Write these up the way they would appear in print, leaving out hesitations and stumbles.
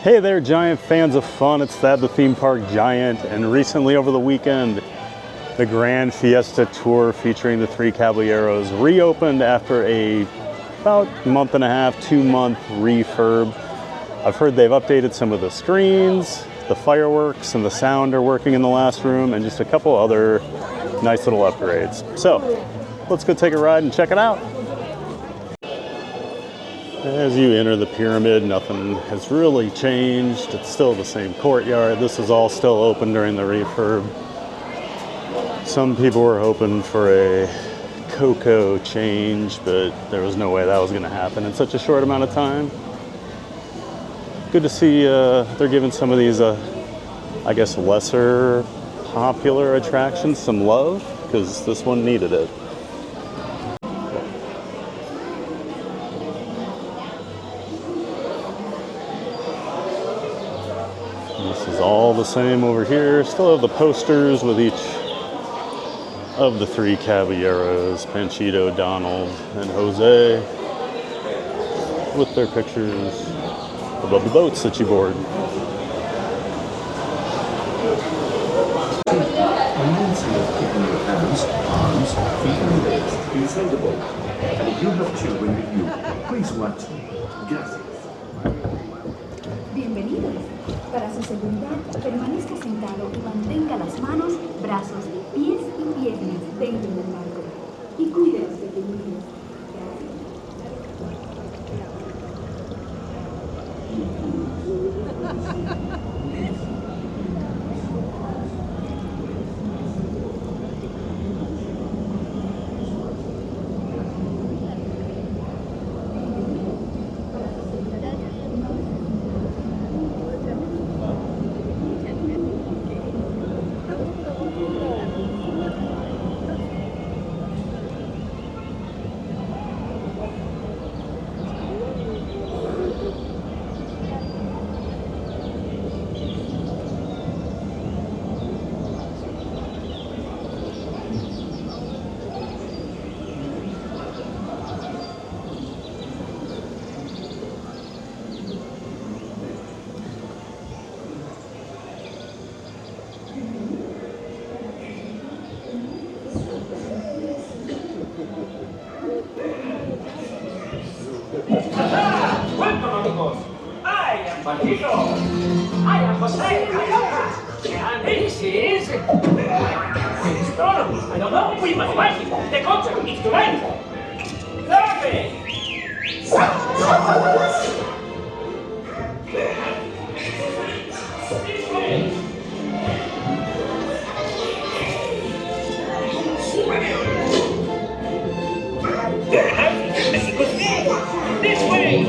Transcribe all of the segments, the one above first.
Hey there, giant fans of fun. It's Thad the Theme Park Giant, and recently over the weekend, the Gran Fiesta Tour featuring the Three Caballeros reopened after about month and a half, 2-month refurb. I've heard they've updated some of the screens, the fireworks and the sound are working in the last room, and just a couple other nice little upgrades. So let's go take a ride and check it out. As you enter the pyramid, nothing has really changed. It's still the same courtyard. This is all still open during the refurb. Some people were hoping for a Coco change, but there was no way that was going to happen in such a short amount of time. Good to see they're giving some of these, I guess, lesser popular attractions some love, because this one needed it. This is all the same over here. Still have the posters with each of the Three Caballeros, Panchito, Donald, and Jose, with their pictures above the boats that you board. Hands, arms, feet and legs inside the boat. And if you have children with you, please watch. Gracias. Bienvenidos. Para su seguridad, permanezca sentado y mantenga las manos, brazos, pies y piernas dentro del barco. Y cuide a los pequeños. Welcome, amigos. I am Panchito. I am Jose and this is... I don't know. We must find it. The concert is tonight. This way!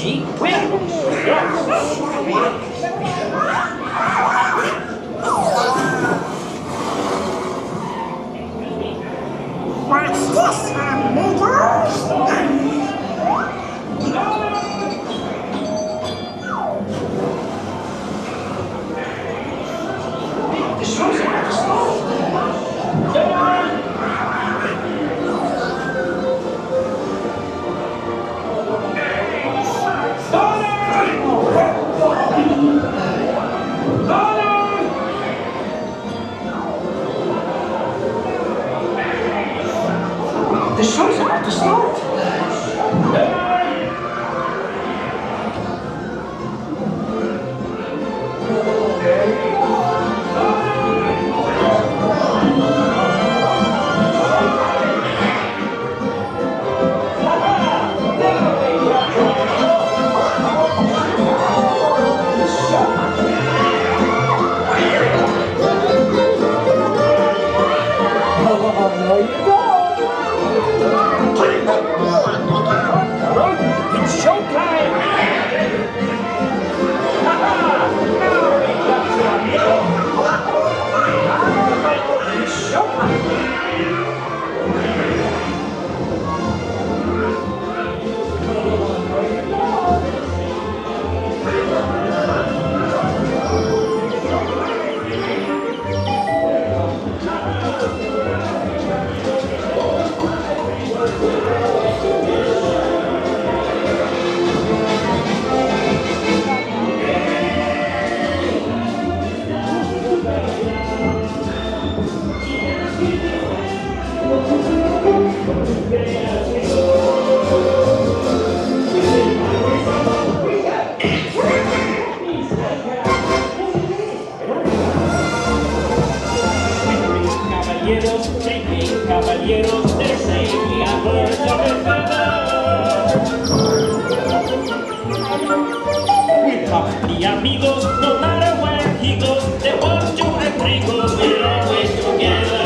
Sí, bueno. What's this, amigos? The show's about to start. The show's about to start. It's showtime! It's showtime! Caballeros, Three Caballeros, they're saying a word of we're company amigos, no matter where he goes, they want to and three goes, we're always together.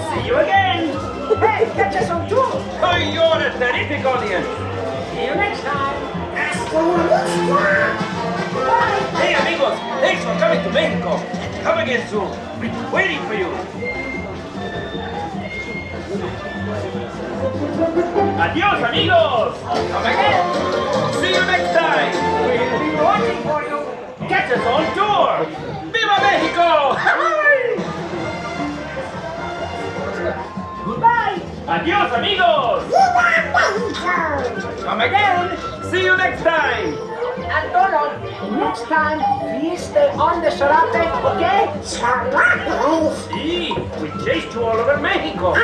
See you again! Hey, catch us on tour! Oh, you're a terrific audience! See you next time! Hey, amigos! Thanks for coming to Mexico! Come again soon! We're waiting for you! Adios, amigos! Come again! See you next time! We'll be watching for you! Catch us on tour! Viva Mexico! Goodbye! Adios, amigos! Come again! See you next time! And Donald, next time, please stay on the sarape, okay? Sarape! See, we chased you all over Mexico!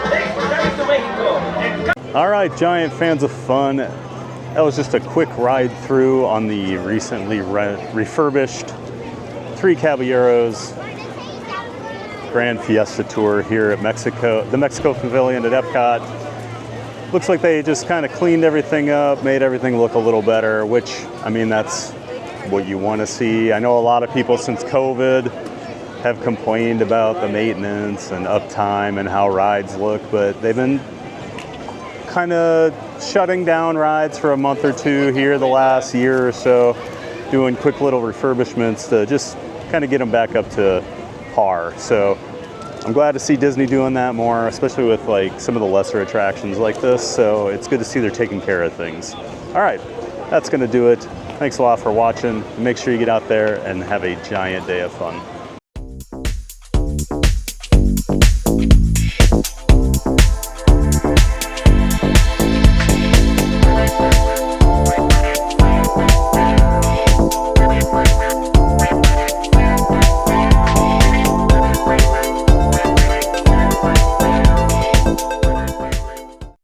Thanks for coming to Mexico! And All right, giant fans of fun. That was just a quick ride through on the recently refurbished Three Caballeros Gran Fiesta Tour here at the Mexico Pavilion at Epcot. Looks like they just kind of cleaned everything up, made everything look a little better, which, I mean, that's what you want to see. I know a lot of people since COVID have complained about the maintenance and uptime and how rides look, but they've been kind of shutting down rides for a month or two here the last year or so, doing quick little refurbishments to just kind of get them back up to par. So I'm glad to see Disney doing that more, especially with like some of the lesser attractions like this. So it's good to see they're taking care of things. All right, that's going to do it. Thanks a lot for watching. Make sure you get out there and have a giant day of fun.